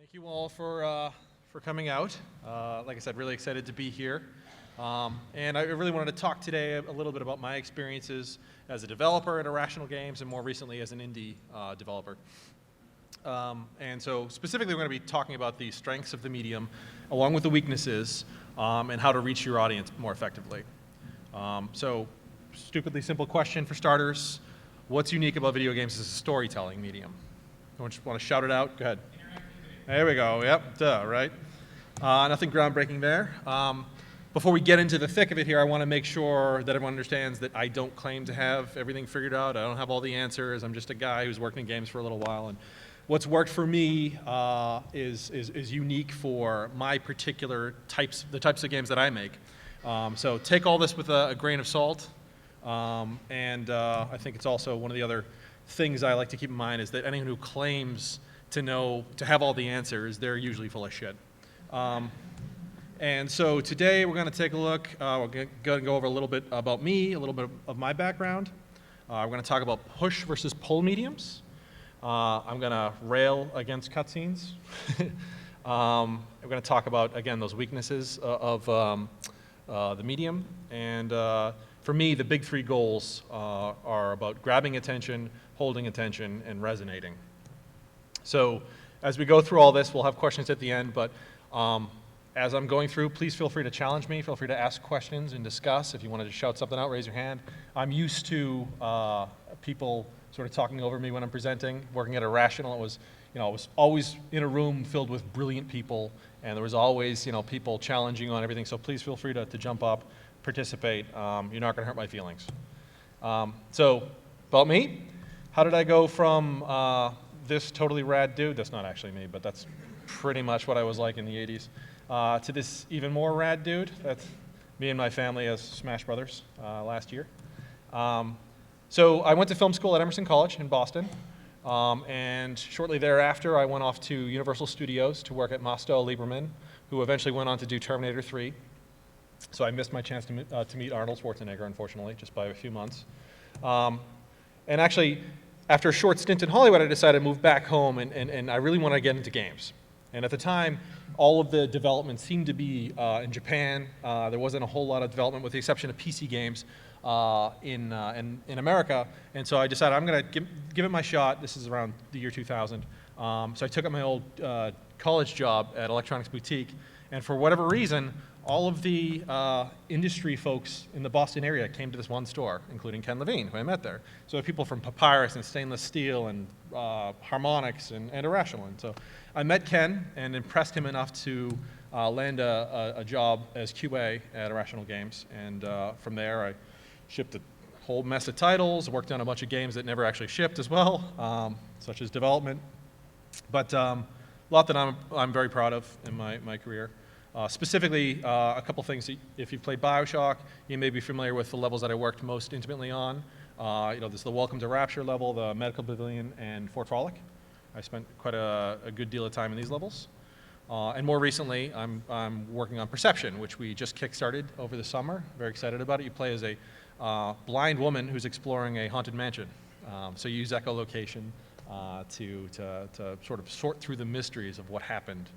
Thank you all for coming out. Like I said, really excited to be here. And I really wanted to talk today a little bit about my experiences as a developer at Irrational Games and more recently as an indie developer. And so specifically we're going to be talking about the strengths of the medium along with the weaknesses and how to reach your audience more effectively. So stupidly simple question for starters. What's unique about video games as a storytelling medium? Want to shout it out? Go ahead. There we go. Yep, duh, right? Nothing groundbreaking there. Before we get into the thick of it here, I want to make sure that everyone understands that I don't claim to have everything figured out. I don't have all the answers. I'm just a guy who's worked in games for a little while. And what's worked for me is unique for my particular the types of games that I make. So take all this with a grain of salt. I think it's also one of the other things I like to keep in mind is that anyone who claims to have all the answers, they're usually full of shit. And so today we're going to take a look, we're going to go over a little bit about me, a little bit of my background. We're going to talk about push versus pull mediums. I'm going to rail against cutscenes. We're going to talk about, again, those weaknesses of the medium. And for me, the big three goals are about grabbing attention, holding attention, and resonating. So as we go through all this, we'll have questions at the end, but as I'm going through, please feel free to challenge me, feel free to ask questions and discuss. If you wanted to shout something out, raise your hand. I'm used to people sort of talking over me when I'm presenting. Working at Irrational, it was always in a room filled with brilliant people, and there was always, people challenging on everything, so please feel free to jump up, participate. You're not going to hurt my feelings. So, about me, how did I go from this totally rad dude, that's not actually me, but that's pretty much what I was like in the 80s, to this even more rad dude? That's me and my family as Smash Brothers last year. So I went to film school at Emerson College in Boston, and shortly thereafter I went off to Universal Studios to work at Mosto Lieberman, who eventually went on to do Terminator 3. So I missed my chance to meet Arnold Schwarzenegger, unfortunately, just by a few months. And actually, after a short stint in Hollywood, I decided to move back home, and I really wanted to get into games. And at the time, all of the development seemed to be in Japan. There wasn't a whole lot of development, with the exception of PC games, in America. And so I decided I'm going to give it my shot. This is around the year 2000. So I took up my old college job at Electronics Boutique, and for whatever reason, all of the industry folks in the Boston area came to this one store, including Ken Levine, who I met there. So people from Papyrus and Stainless Steel and Harmonix and Irrational. And so I met Ken and impressed him enough to land a job as QA at Irrational Games. And from there, I shipped a whole mess of titles, worked on a bunch of games that never actually shipped as well, such as development. But a lot that I'm very proud of in my career. Specifically, a couple things. If you've played BioShock, you may be familiar with the levels that I worked most intimately on. There's the Welcome to Rapture level, the Medical Pavilion, and Fort Frolic. I spent quite a good deal of time in these levels. And more recently, I'm working on Perception, which we just kickstarted over the summer. Very excited about it. You play as a blind woman who's exploring a haunted mansion. So you use echolocation to sort of sort through the mysteries of what happened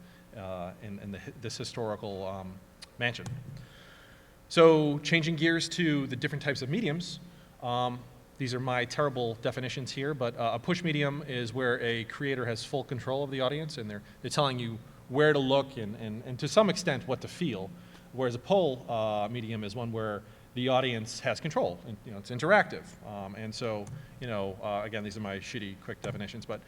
in this historical mansion. So changing gears to the different types of mediums, these are my terrible definitions here, but a push medium is where a creator has full control of the audience, and they're telling you where to look and to some extent what to feel, whereas a pull medium is one where the audience has control, and it's interactive. And so, again, these are my shitty, quick definitions, but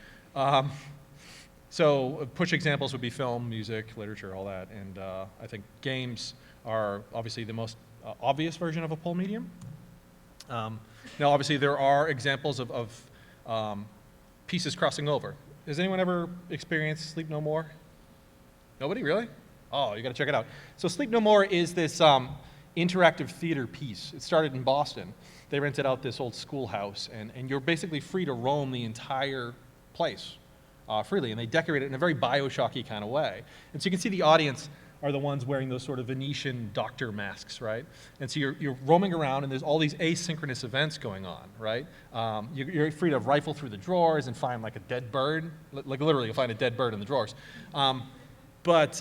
so push examples would be film, music, literature, all that, and I think games are obviously the most obvious version of a pull medium. Now, obviously, there are examples of pieces crossing over. Has anyone ever experienced Sleep No More? Nobody, really? Oh, you got to check it out. So Sleep No More is this interactive theater piece. It started in Boston. They rented out this old schoolhouse, and you're basically free to roam the entire place freely, and they decorate it in a very BioShocky kind of way. And so you can see the audience are the ones wearing those sort of Venetian doctor masks, right? And so you're roaming around, and there's all these asynchronous events going on, right? You're free to rifle through the drawers and find like a dead bird, like literally you'll find a dead bird in the drawers. But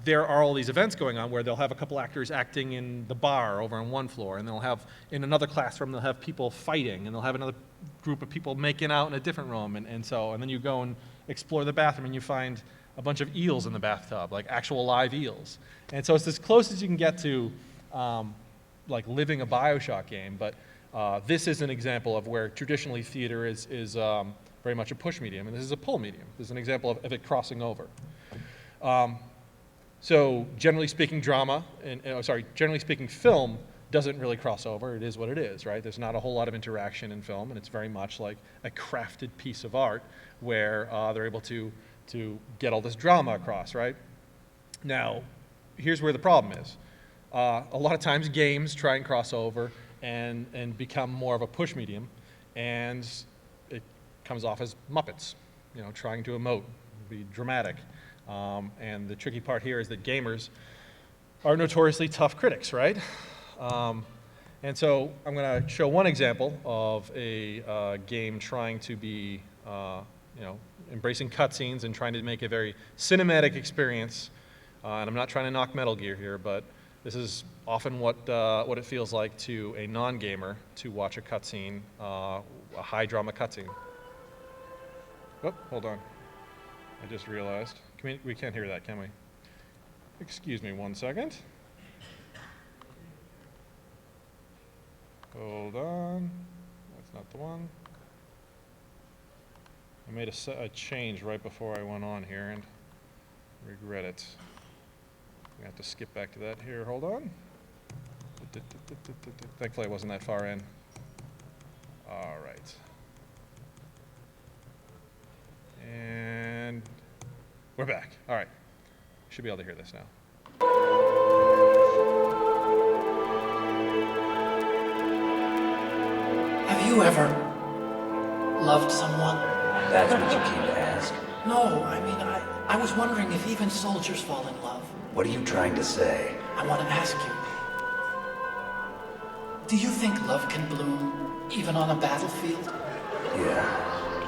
there are all these events going on where they'll have a couple actors acting in the bar over on one floor, and they'll have, in another classroom, they'll have people fighting, and they'll have another group of people making out in a different room, and then you go and explore the bathroom, and you find a bunch of eels in the bathtub, like actual live eels. And so it's as close as you can get to like living a BioShock game, but this is an example of where traditionally theater is very much a push medium, and this is a pull medium. This is an example of it crossing over. So generally speaking, generally speaking, film doesn't really cross over. It is what it is, right? There's not a whole lot of interaction in film, and it's very much like a crafted piece of art where they're able to get all this drama across, right? Now, here's where the problem is. A lot of times games try and cross over and become more of a push medium, and it comes off as Muppets, trying to emote, be dramatic. And the tricky part here is that gamers are notoriously tough critics, right? And so I'm going to show one example of a game trying to be, embracing cutscenes and trying to make a very cinematic experience. And I'm not trying to knock Metal Gear here, but this is often what it feels like to a non-gamer to watch a cutscene, a high drama cutscene. Oh, hold on. I just realized. We can't hear that, can we? Excuse me 1 second. Hold on. That's not the one. I made a change right before I went on here and regret it. We have to skip back to that here. Hold on. Thankfully, I wasn't that far in. All right. And we're back. All right. Should be able to hear this now. Have you ever loved someone? That's what you came to ask. No, I mean, I was wondering if even soldiers fall in love. What are you trying to say? I want to ask you. Do you think love can bloom even on a battlefield? Yeah,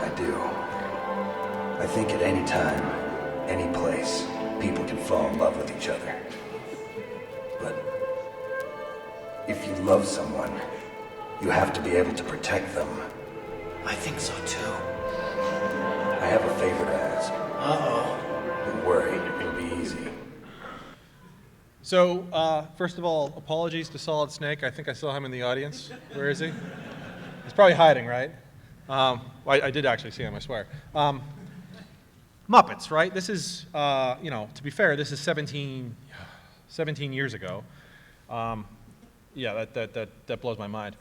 I do. I think at any time, any place, people can fall in love with each other. But if you love someone, you have to be able to protect them. I think so too. I have a favor to ask. Uh-oh. Don't worry, it'll be easy. So, first of all, apologies to Solid Snake. I think I saw him in the audience. Where is he? He's probably hiding, right? I did actually see him, I swear. Muppets, right? This is, to be fair, this is 17 years ago. Yeah, that blows my mind.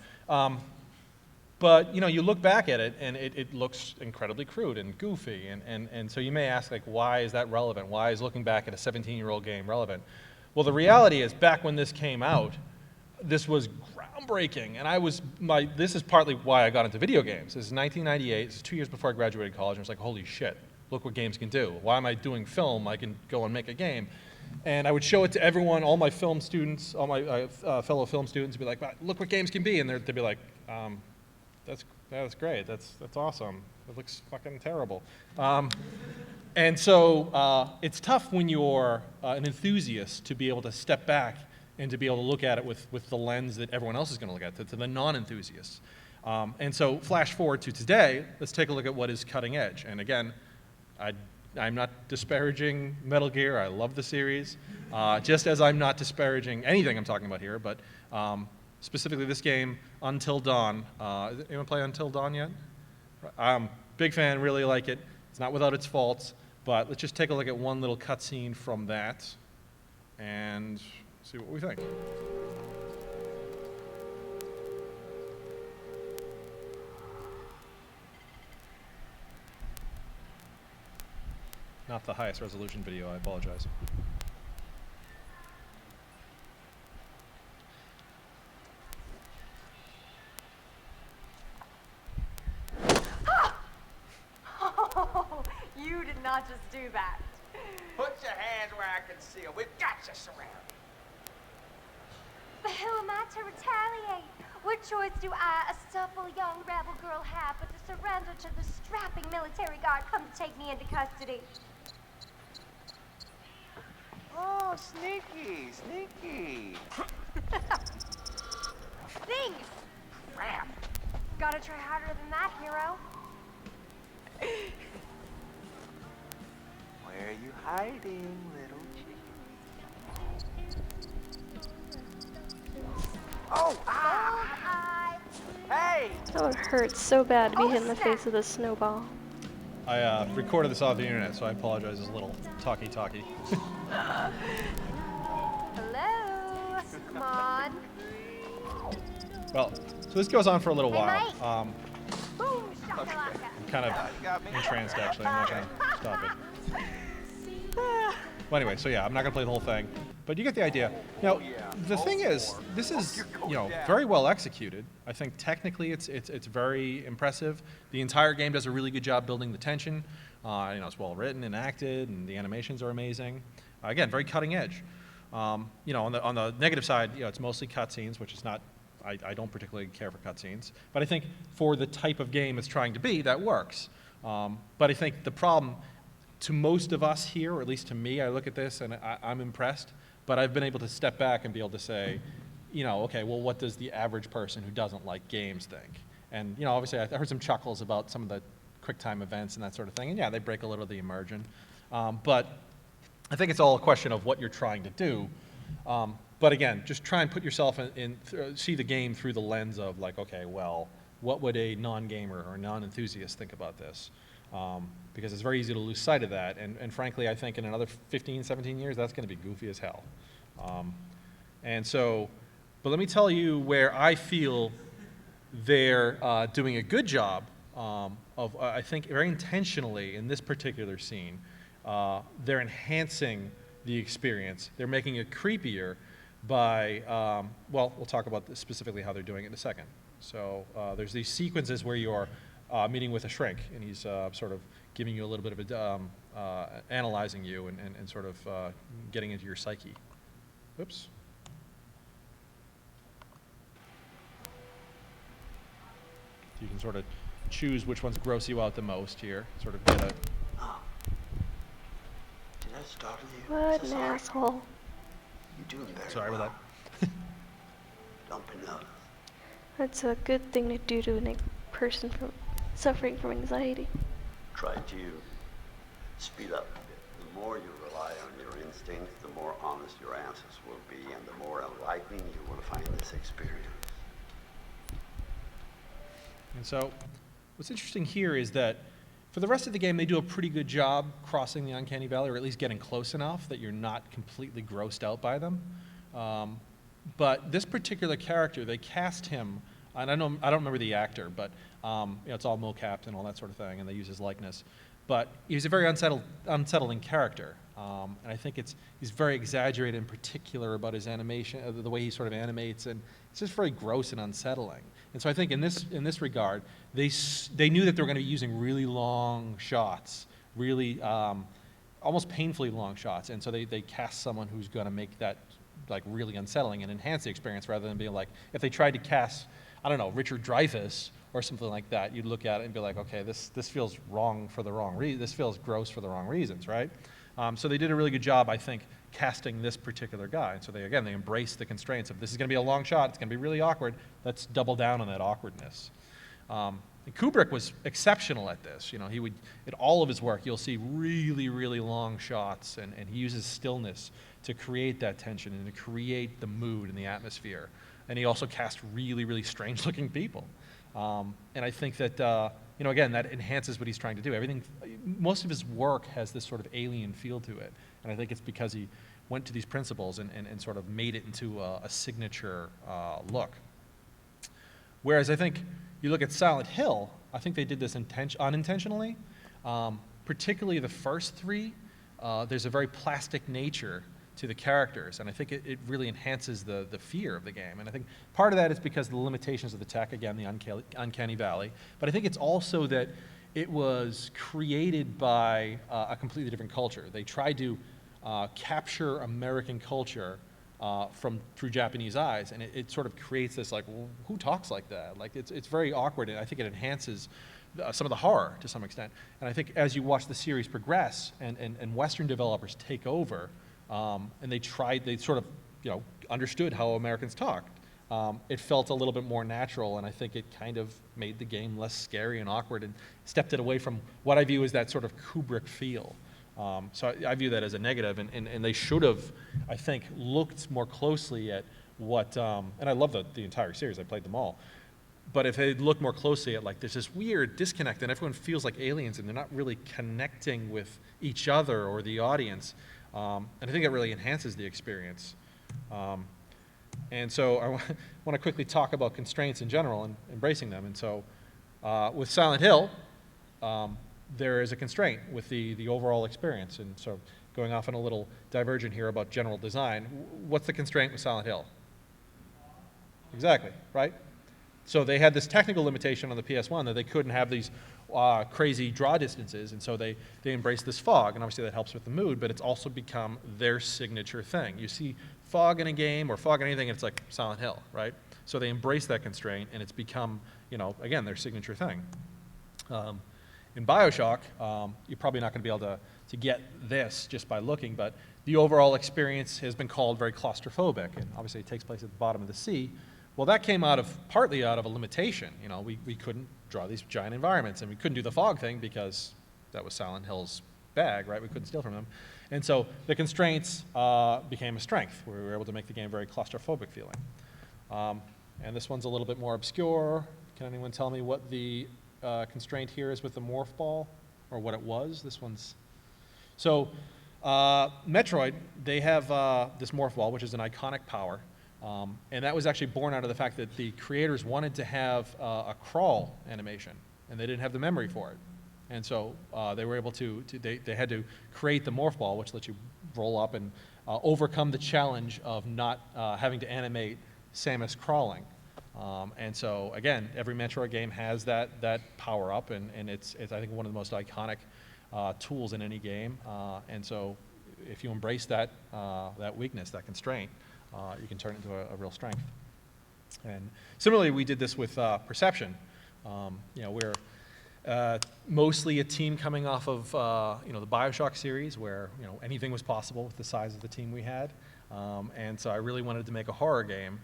But, you look back at it, and it looks incredibly crude and goofy. And so you may ask, like, why is that relevant? Why is looking back at a 17-year-old game relevant? Well, the reality is, back when this came out, this was groundbreaking. And this is partly why I got into video games. This is 1998. This is 2 years before I graduated college. And I was like, holy shit, look what games can do. Why am I doing film? I can go and make a game. And I would show it to everyone, all my film students, all my fellow film students, and be like, look what games can be. And they'd be like, that's great. That's awesome. It looks fucking terrible. And so it's tough when you're an enthusiast to be able to step back and to be able to look at it with the lens that everyone else is going to look at, to the non-enthusiasts. And so flash forward to today, let's take a look at what is cutting edge. And again, I'm not disparaging Metal Gear. I love the series, just as I'm not disparaging anything I'm talking about here, but specifically this game, Until Dawn. Anyone play Until Dawn yet? Big fan, really like it. It's not without its faults, but let's just take a look at one little cutscene from that and see what we think. Not the highest resolution video, I apologize. Oh, you did not just do that. Put your hands where I can see them. We've got you surrounded. But who am I to retaliate? What choice do I, a supple young rebel girl, have but to surrender to the strapping military guard come to take me into custody? Oh, sneaky, sneaky. Thing! Crap. Gotta try harder than that, hero. Where are you hiding, little chicken? Oh, ah! Hey! That would hurt so bad to be hit in the face with a snowball. I recorded this off the internet, so I apologize. It's a little talky. Hello? Come on. Well, so this goes on for a little Hey, while. Mike. Boom, shakalaka. I'm kind of entranced, actually. I'm not going to stop it. Well, anyway, so yeah, I'm not going to play the whole thing, but you get the idea. Now, the thing is, this is, very well executed. I think technically it's very impressive. The entire game does a really good job building the tension. It's well written and acted, and the animations are amazing. Again, very cutting edge. On the negative side, it's mostly cutscenes, which is not. I don't particularly care for cutscenes, but I think for the type of game it's trying to be, that works. But I think the problem to most of us here, or at least to me, I look at this and I'm impressed, but I've been able to step back and be able to say, okay, well, what does the average person who doesn't like games think? And, obviously I heard some chuckles about some of the QuickTime events and that sort of thing, and yeah, they break a little of the immersion. But I think it's all a question of what you're trying to do. But again, just try and put yourself see the game through the lens of like, okay, well, what would a non-gamer or non-enthusiast think about this? Because it's very easy to lose sight of that. And frankly, I think in another 15, 17 years, that's going to be goofy as hell. But let me tell you where I feel they're doing a good job of, I think, very intentionally in this particular scene. They're enhancing the experience. They're making it creepier by, we'll talk about specifically how they're doing it in a second. So there's these sequences where you're meeting with a shrink, and he's sort of giving you a little bit of analyzing you and sort of getting into your psyche. Oops. You can sort of choose which ones gross you out the most here. Sort of get a. Did I startle you? What an asshole. You're doing very Sorry well. about that. Don't be nervous. That's a good thing to do to a person suffering from anxiety. Try to speed up a bit. The more you rely on your instincts, the more honest your answers will be, and the more enlightening you will find this experience. And so, what's interesting here is that for the rest of the game, they do a pretty good job crossing the uncanny valley, or at least getting close enough that you're not completely grossed out by them. But this particular character, they cast him, and I don't remember the actor, but it's all mocap and all that sort of thing, and they use his likeness. But he's a very unsettling character, and I think he's very exaggerated in particular about his animation, the way he sort of animates, and it's just very gross and unsettling. And so I think in this regard, they knew that they were going to be using really long shots, really almost painfully long shots, and so they cast someone who's going to make that like really unsettling and enhance the experience, rather than being like, if they tried to cast, I don't know, Richard Dreyfuss or something like that, you'd look at it and be like, okay, this feels wrong for the wrong reason. This feels gross for the wrong reasons, right? So they did a really good job, I think, casting this particular guy. And so they embraced the constraints of, this is going to be a long shot, it's going to be really awkward, let's double down on that awkwardness. And Kubrick was exceptional at this. He would, in all of his work, you'll see really, really long shots, and he uses stillness to create that tension and to create the mood and the atmosphere. And he also cast really, really strange-looking people. And I think that, again, that enhances what he's trying to do. Most of his work has this sort of alien feel to it. And I think it's because he went to these principles and sort of made it into a signature look. Whereas I think you look at Silent Hill, I think they did this unintentionally. Particularly the first three, there's a very plastic nature to the characters, and I think it really enhances the fear of the game. And I think part of that is because of the limitations of the tech, again, the uncanny valley, but I think it's also that it was created by a completely different culture. They tried to capture American culture through Japanese eyes, and it sort of creates this like, well, who talks like that? Like it's very awkward, and I think it enhances some of the horror to some extent. And I think as you watch the series progress and Western developers take over, and they sort of understood how Americans talked. It felt a little bit more natural, and I think it kind of made the game less scary and awkward and stepped it away from what I view as that sort of Kubrick feel. So I view that as a negative, and they should have, I think, looked more closely at what, and I love the entire series, I played them all, but if they'd looked more closely at like there's this weird disconnect and everyone feels like aliens and they're not really connecting with each other or the audience, and I think it really enhances the experience. And so I want to quickly talk about constraints in general and embracing them. And so with Silent Hill, there is a constraint with the overall experience. And so going off on a little divergent here about general design, what's the constraint with Silent Hill? Exactly, right? So they had this technical limitation on the PS1 that they couldn't have these crazy draw distances, and so they embraced this fog, and obviously that helps with the mood, but it's also become their signature thing. You see fog in a game or fog in anything, and it's like Silent Hill, right? So they embrace that constraint, and it's become, again, their signature thing. In BioShock, you're probably not going to be able to get this just by looking, but the overall experience has been called very claustrophobic, and obviously it takes place at the bottom of the sea. Well, that came partly out of a limitation. We couldn't draw these giant environments, and we couldn't do the fog thing because that was Silent Hill's bag, right? We couldn't steal from them. And so the constraints became a strength, where we were able to make the game very claustrophobic feeling. And this one's a little bit more obscure. Can anyone tell me what the constraint here is with the morph ball, or what it was? This one's... So Metroid, they have this morph ball, which is an iconic power. And that was actually born out of the fact that the creators wanted to have a crawl animation, and they didn't have the memory for it. And so they were able they had to create the morph ball, which lets you roll up and overcome the challenge of not having to animate Samus crawling. And so, again, every Metroid game has that power up, and it's I think, one of the most iconic tools in any game. And so if you embrace that weakness, that constraint, you can turn it into a real strength. And similarly, we did this with perception. We're mostly a team coming off of the BioShock series, where anything was possible with the size of the team we had. And so I really wanted to make a horror game,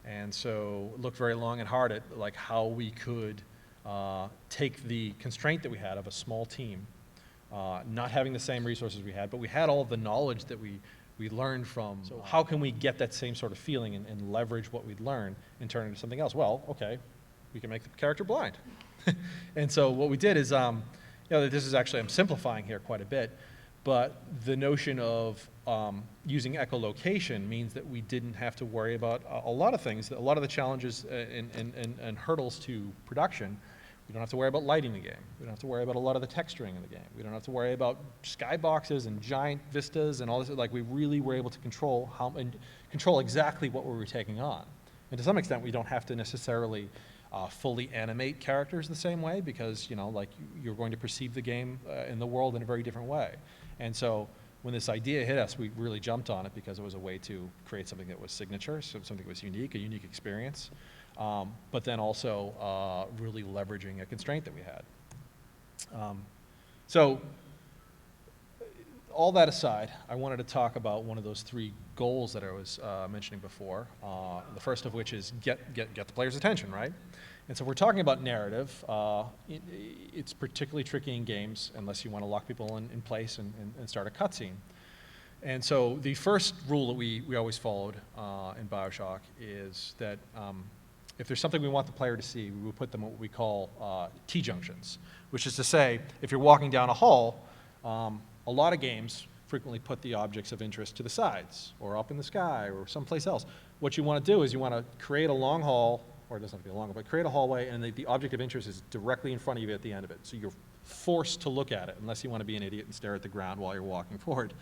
and so looked very long and hard at like how we could take the constraint that we had of a small team, not having the same resources we had, but we had all of the knowledge that we learned from. So how can we get that same sort of feeling and leverage what we'd learned and turn it into something else? Well, okay, we can make the character blind. And so what we did is, this is actually, I'm simplifying here quite a bit, but the notion of using echolocation means that we didn't have to worry about a lot of things, a lot of the challenges and hurdles to production. We don't have to worry about lighting the game. We don't have to worry about a lot of the texturing in the game. We don't have to worry about skyboxes and giant vistas and all this. Like, we really were able to control exactly what we were taking on. And to some extent, we don't have to necessarily fully animate characters the same way, because you're going to perceive the game in the world in a very different way. And so when this idea hit us, we really jumped on it because it was a way to create something that was signature, something that was unique, a unique experience. But then also really leveraging a constraint that we had. So all that aside, I wanted to talk about one of those three goals that I was mentioning before. The first of which is get the player's attention, right? And so we're talking about narrative. It's particularly tricky in games unless you want to lock people in place and start a cutscene. And so the first rule that we always followed in BioShock is that if there's something we want the player to see, we would put them what we call T-junctions, which is to say, if you're walking down a hall, a lot of games frequently put the objects of interest to the sides or up in the sky or someplace else. What you want to do is you want to create a long hall, or it doesn't have to be a long hall, but create a hallway, and the object of interest is directly in front of you at the end of it. So you're forced to look at it, unless you want to be an idiot and stare at the ground while you're walking forward.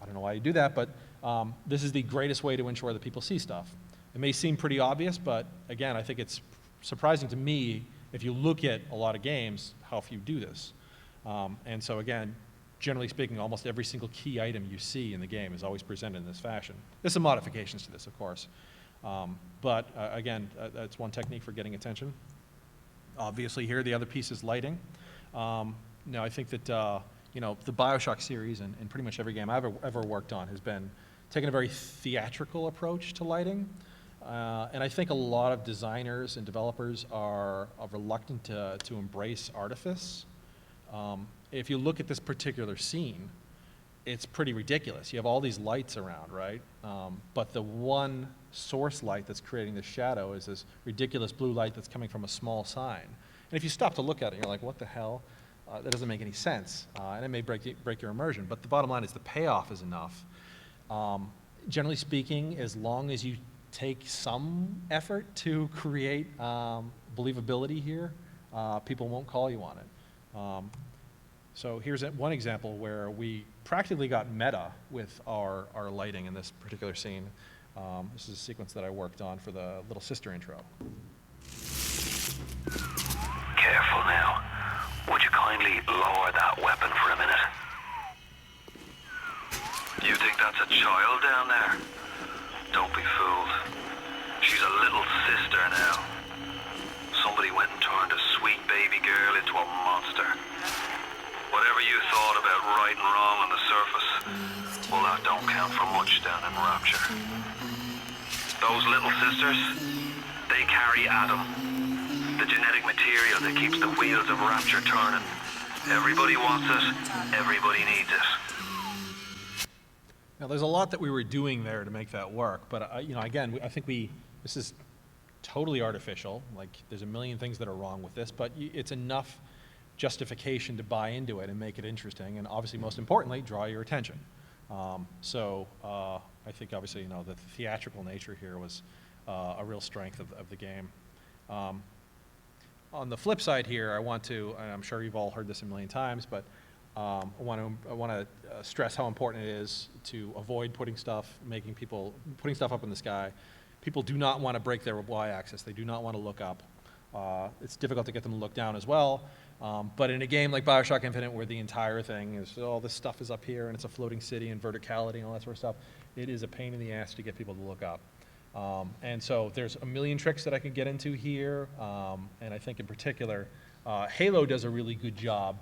I don't know why you do that, but this is the greatest way to ensure that people see stuff. It may seem pretty obvious, but again, I think it's surprising to me if you look at a lot of games, how few do this. And so again, generally speaking, almost every single key item you see in the game is always presented in this fashion. There's some modifications to this, of course. But again, that's one technique for getting attention. Obviously here, the other piece is lighting. Now, I think that you know, the BioShock series and pretty much every game I've ever worked on has been taking a very theatrical approach to lighting. And I think a lot of designers and developers are reluctant to embrace artifice. If you look at this particular scene, it's pretty ridiculous. You have all these lights around, right? But the one source light that's creating the shadow is this ridiculous blue light that's coming from a small sign. And if you stop to look at it, you're like, what the hell? That doesn't make any sense. And it may break your immersion. But the bottom line is the payoff is enough. Generally speaking, as long as you take some effort to create believability here, people won't call you on it. So here's one example where we practically got meta with our lighting in this particular scene. This is a sequence that I worked on for the Little Sister intro. Careful now. Would you kindly lower that weapon for a minute? You think that's a child down there? Don't be fooled. She's a little sister now. Somebody went and turned a sweet baby girl into a monster. Whatever you thought about right and wrong on the surface, well, that don't count for much down in Rapture. Those little sisters, they carry Adam, the genetic material that keeps the wheels of Rapture turning. Everybody wants it, everybody needs it. Now, there's a lot that we were doing there to make that work, but you know, again, I think this is totally artificial. Like, there's a million things that are wrong with this, but it's enough justification to buy into it and make it interesting, and obviously, most importantly, draw your attention. I think obviously, you know, the theatrical nature here was a real strength of the game. On the flip side here, I want to, and I'm sure you've all heard this a million times, but I want to stress how important it is to avoid putting stuff up in the sky. People do not want to break their y-axis. They do not want to look up. It's difficult to get them to look down as well. But in a game like BioShock Infinite, where the entire thing is, all this stuff is up here, and it's a floating city and verticality and all that sort of stuff, it is a pain in the ass to get people to look up. And so there's a million tricks that I could get into here, and I think in particular, Halo does a really good job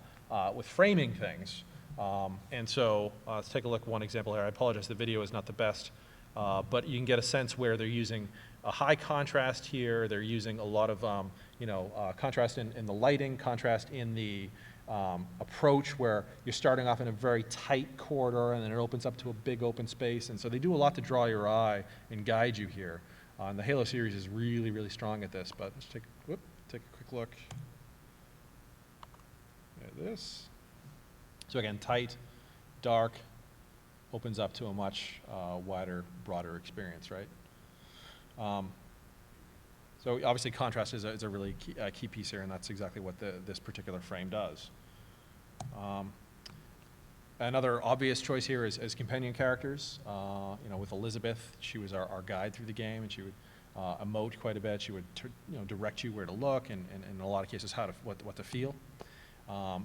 with framing things. And so let's take a look at one example here. I apologize, the video is not the best, but you can get a sense where they're using a high contrast here. They're using a lot of contrast in the lighting, contrast in the approach, where you're starting off in a very tight corridor and then it opens up to a big open space. And so they do a lot to draw your eye and guide you here. And the Halo series is really, really strong at this. But let's take a quick look at this. So again, tight, dark, opens up to a much wider, broader experience, right? So obviously contrast is a really key piece here, and that's exactly what this particular frame does. Another obvious choice here is companion characters. You know, with Elizabeth, she was our guide through the game, and she would emote quite a bit. She would direct you where to look, and in a lot of cases what to feel.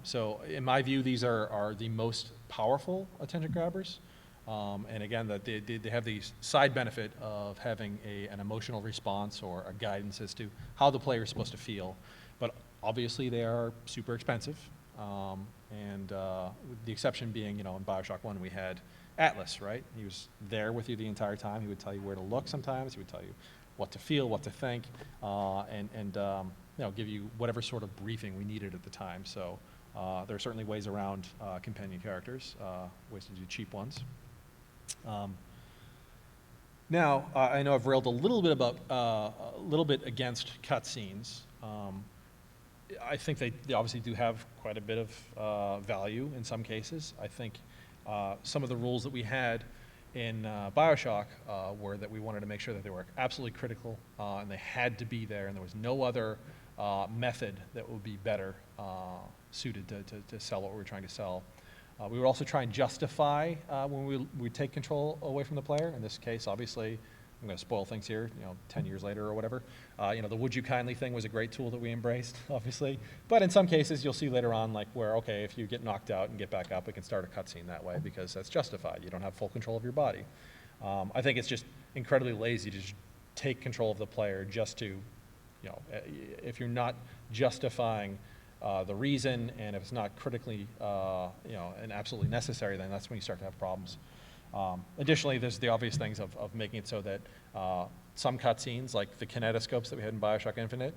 So in my view, these are the most powerful attention grabbers. And again, that they have the side benefit of having an emotional response or a guidance as to how the player is supposed to feel. But obviously, they are super expensive. And the exception being, in BioShock 1, we had Atlas, right? He was there with you the entire time. He would tell you where to look sometimes. He would tell you what to feel, what to think, and give you whatever sort of briefing we needed at the time. So there are certainly ways around companion characters, ways to do cheap ones. Now, I know I've railed a little bit against cutscenes. I think they obviously do have quite a bit of value in some cases. I think some of the rules that we had in BioShock were that we wanted to make sure that they were absolutely critical, and they had to be there, and there was no other method that would be better suited to sell what we were trying to sell. We would also try and justify when we take control away from the player. In this case, obviously, I'm going to spoil things here, 10 years later or whatever. The would you kindly thing was a great tool that we embraced, obviously. But in some cases, you'll see later on, like where, okay, if you get knocked out and get back up, we can start a cutscene that way because that's justified. You don't have full control of your body. I think it's just incredibly lazy to just take control of the player just to, if you're not justifying the reason and if it's not critically, and absolutely necessary, then that's when you start to have problems. Additionally, there's the obvious things of making it so that some cutscenes, like the kinetoscopes that we had in BioShock Infinite,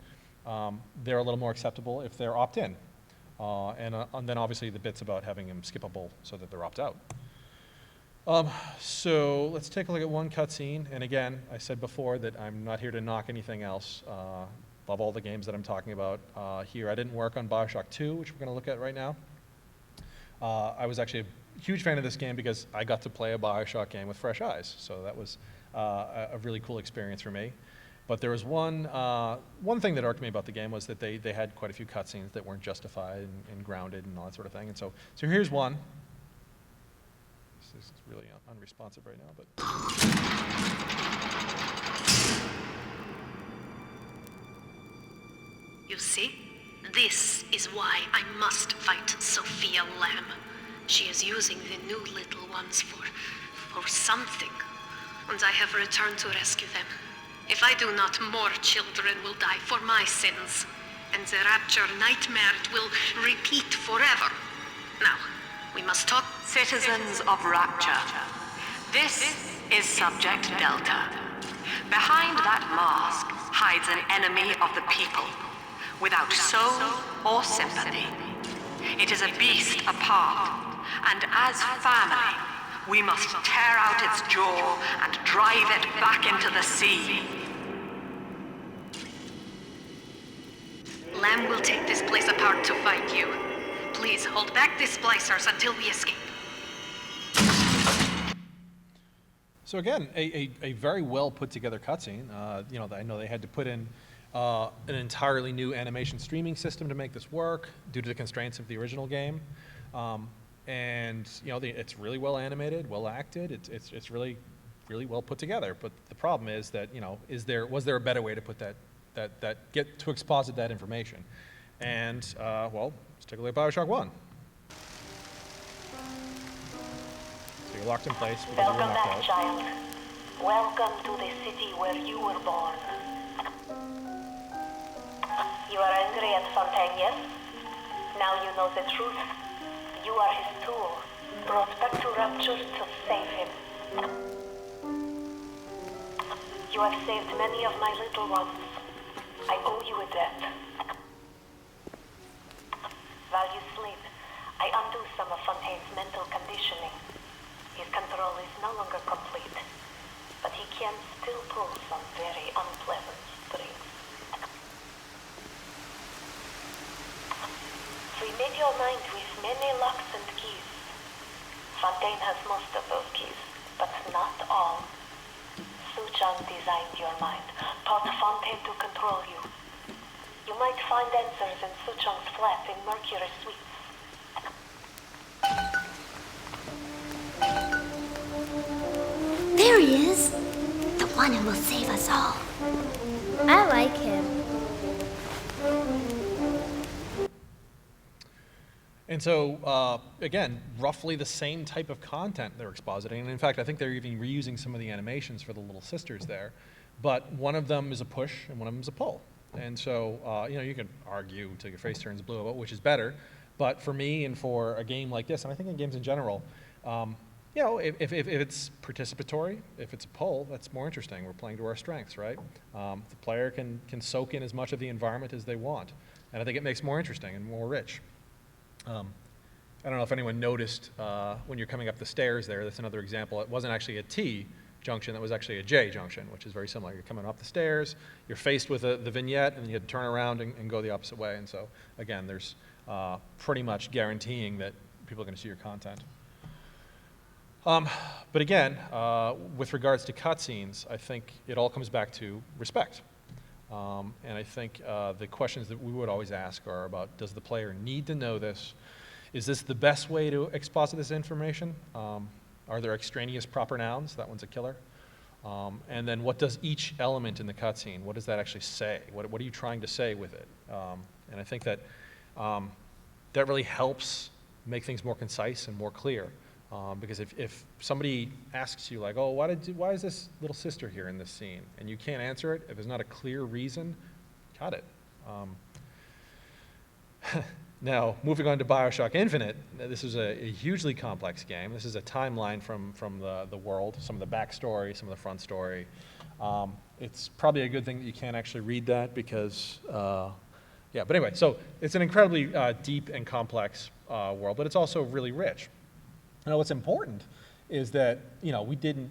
they're a little more acceptable if they're opt-in. And then obviously the bits about having them skippable so that they're opt-out. So let's take a look at one cutscene. And again, I said before that I'm not here to knock anything else. Love all the games that I'm talking about here. I didn't work on BioShock 2, which we're going to look at right now. I was actually a huge fan of this game because I got to play a BioShock game with fresh eyes. So that was a really cool experience for me. But there was one thing that irked me about the game was that they had quite a few cutscenes that weren't justified and grounded and all that sort of thing. And so here's one. This is really unresponsive right now, but. You see? This is why I must fight Sophia Lamb. She is using the new little ones for something. And I have returned to rescue them. If I do not, more children will die for my sins. And the Rapture nightmare will repeat forever. Now, we must talk. Citizens of Rapture, this is Subject Delta. Behind that mask hides an enemy of the people, without soul or sympathy. It is a beast apart, and as family, we must tear out its jaw and drive it back into the sea. Lamb will take this place apart to fight you. Please hold back the splicers until we escape. So again, a very well put together cutscene. I know they had to put in an entirely new animation streaming system to make this work due to the constraints of the original game. It's really well animated, well acted. It's really, really well put together. But the problem is that, was there a better way to put get to exposit that information? And let's take a look at BioShock 1. So you're locked in place because you were Welcome knocked back, out. child. Welcome to the city where you were born. You are angry at Fontaine, yes? Now you know the truth. You are his tool, brought back to Rapture to save him. You have saved many of my little ones. I owe you a debt. While you sleep, I undo some of Fontaine's mental conditioning. His control is no longer complete, but he can still pull some very unpleasant strings. We made your mind with many locks and keys. Fontaine has most of those keys, but not all. Suchong designed your mind, taught Fontaine to control you. You might find answers in Suchong's flat in Mercury Suites. There he is! The one who will save us all. I like him. And so, again, roughly the same type of content they're expositing. And in fact, I think they're even reusing some of the animations for the little sisters there. But one of them is a push and one of them is a pull. And so, you can argue until your face turns blue about which is better. But for me and for a game like this, and I think in games in general, if it's participatory, if it's a pull, that's more interesting. We're playing to our strengths, right? The player can soak in as much of the environment as they want. And I think it makes it more interesting and more rich. I don't know if anyone noticed when you're coming up the stairs there, that's another example. It wasn't actually a T junction, that was actually a J junction, which is very similar. You're coming up the stairs, you're faced with the vignette, and you had to turn around and go the opposite way. And so, again, there's pretty much guaranteeing that people are going to see your content. But again, with regards to cutscenes, I think it all comes back to respect. And I think the questions that we would always ask are about, does the player need to know this? Is this the best way to exposit this information? Are there extraneous proper nouns? That one's a killer. And then what does each element in the cutscene, what does that actually say? What are you trying to say with it? And I think that that really helps make things more concise and more clear. Because if somebody asks you like, oh, why is this little sister here in this scene? And you can't answer it, if there's not a clear reason, cut it. Now, moving on to BioShock Infinite, this is a hugely complex game. This is a timeline from the world, some of the backstory, some of the front story. It's probably a good thing that you can't actually read that because, yeah, but anyway, so it's an incredibly deep and complex world, but it's also really rich. Now, what's important is that, we didn't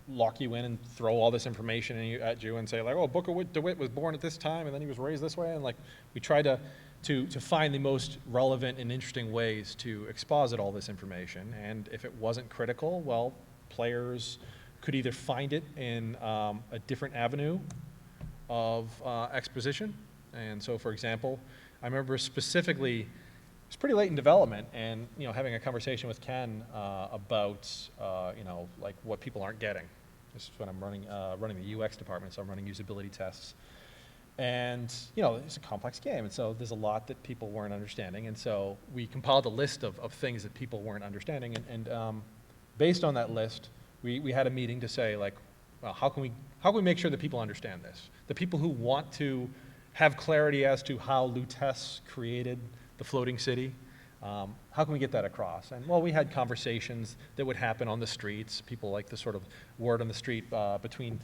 lock you in and throw all this information at you and say like, oh, Booker DeWitt was born at this time and then he was raised this way, and like, we tried to find the most relevant and interesting ways to exposit all this information. And if it wasn't critical, well, players could either find it in a different avenue of exposition. And so, for example, I remember specifically, it's pretty late in development, and having a conversation with Ken about like what people aren't getting. This is when I'm running the UX department, so I'm running usability tests. And it's a complex game, and so there's a lot that people weren't understanding, and so we compiled a list of things that people weren't understanding, and based on that list, we had a meeting to say like, well, how can we make sure that people understand this? The people who want to have clarity as to how Lutece created the floating city, how can we get that across? And well, we had conversations that would happen on the streets. People like the sort of word on the street between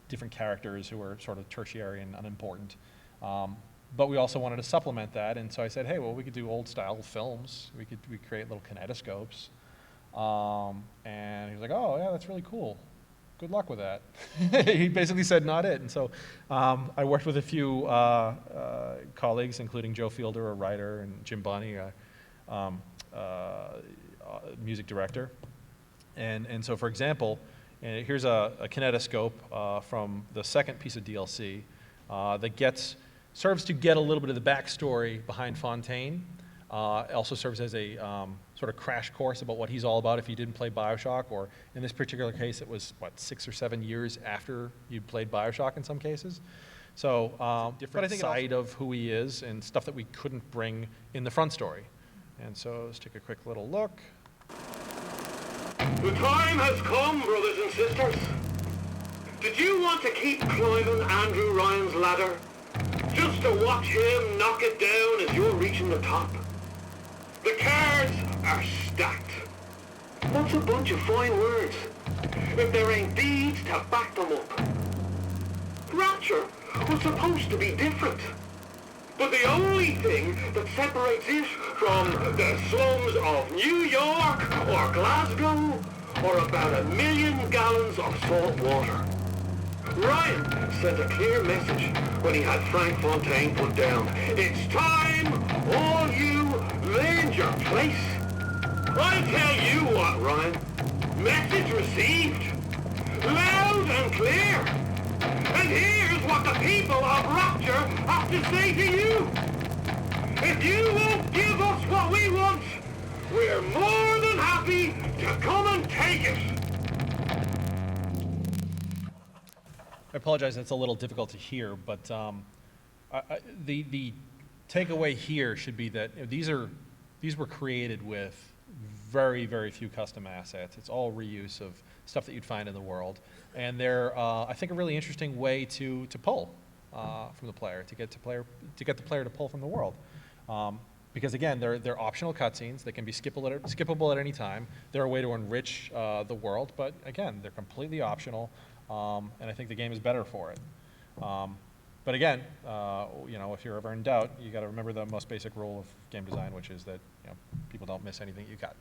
different characters who were sort of tertiary and unimportant. But we also wanted to supplement that, and so I said, hey, well, we could do old style films. We create little kinetoscopes. And he was like, oh, yeah, that's really cool. Good luck with that. He basically said, not it. And so I worked with a few colleagues, including Joe Fielder, a writer, and Jim Bonney, a music director. And so, for example, here's a kinetoscope from the second piece of DLC that serves to get a little bit of the backstory behind Fontaine. It also serves as a sort of crash course about what he's all about if you didn't play BioShock, or in this particular case, it was, 6 or 7 years after you'd played BioShock in some cases. So different side of who he is and stuff that we couldn't bring in the front story. And so let's take a quick little look. The time has come, brothers and sisters. Did you want to keep climbing Andrew Ryan's ladder? Just to watch him knock it down as you're reaching the top? The cards are stacked. That's a bunch of fine words, if there ain't deeds to back them up. Rapture was supposed to be different. But the only thing that separates it from the slums of New York or Glasgow or about 1 million gallons of salt water. Ryan sent a clear message when he had Frank Fontaine put down. It's time all you learned your place. I tell you what, Ryan. Message received. Loud and clear. And here's what the people of Rapture have to say to you. If you won't give us what we want, we're more than happy to come and take it. I apologize, that's a little difficult to hear, but the takeaway here should be that these were created with very, very few custom assets. It's all reuse of stuff that you'd find in the world. And they're, I think, a really interesting way to pull from the player, to get the player to pull from the world. Because again, they're optional cutscenes. They can be skippable at any time. They're a way to enrich the world, but again, they're completely optional. And I think the game is better for it. But again, if you're ever in doubt, you got to remember the most basic rule of game design, which is that people don't miss anything you got.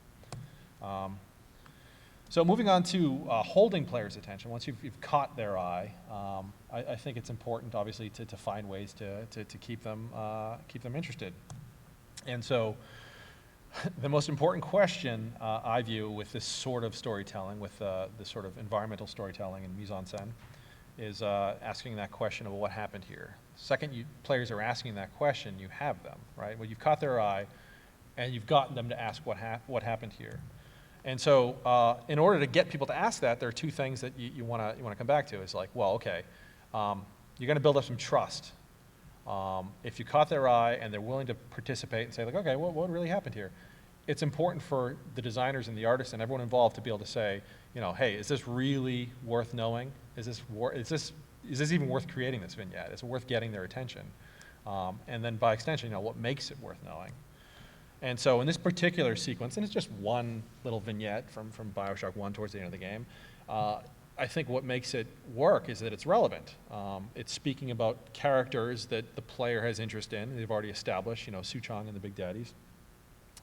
So moving on to holding players' attention, once you've caught their eye, I think it's important, obviously, to find ways to keep them interested. And so the most important question I view with this sort of storytelling, with this sort of environmental storytelling and mise-en-scène, is asking that question of what happened here. Second, players are asking that question, you have them, right? Well, you've caught their eye, and you've gotten them to ask what happened here. And so in order to get people to ask that, there are two things that you want to come back to. It's like, well, okay, you're going to build up some trust. If you caught their eye and they're willing to participate and say, like, okay, what really happened here? It's important for the designers and the artists and everyone involved to be able to say, you know, hey, is this really worth knowing? Is this even worth creating this vignette? Is it worth getting their attention? And then by extension, you know, what makes it worth knowing? And so in this particular sequence, and it's just one little vignette from BioShock 1 towards the end of the game, I think what makes it work is that it's relevant. It's speaking about characters that the player has interest in. They've already established, you know, Suchong and the Big Daddies.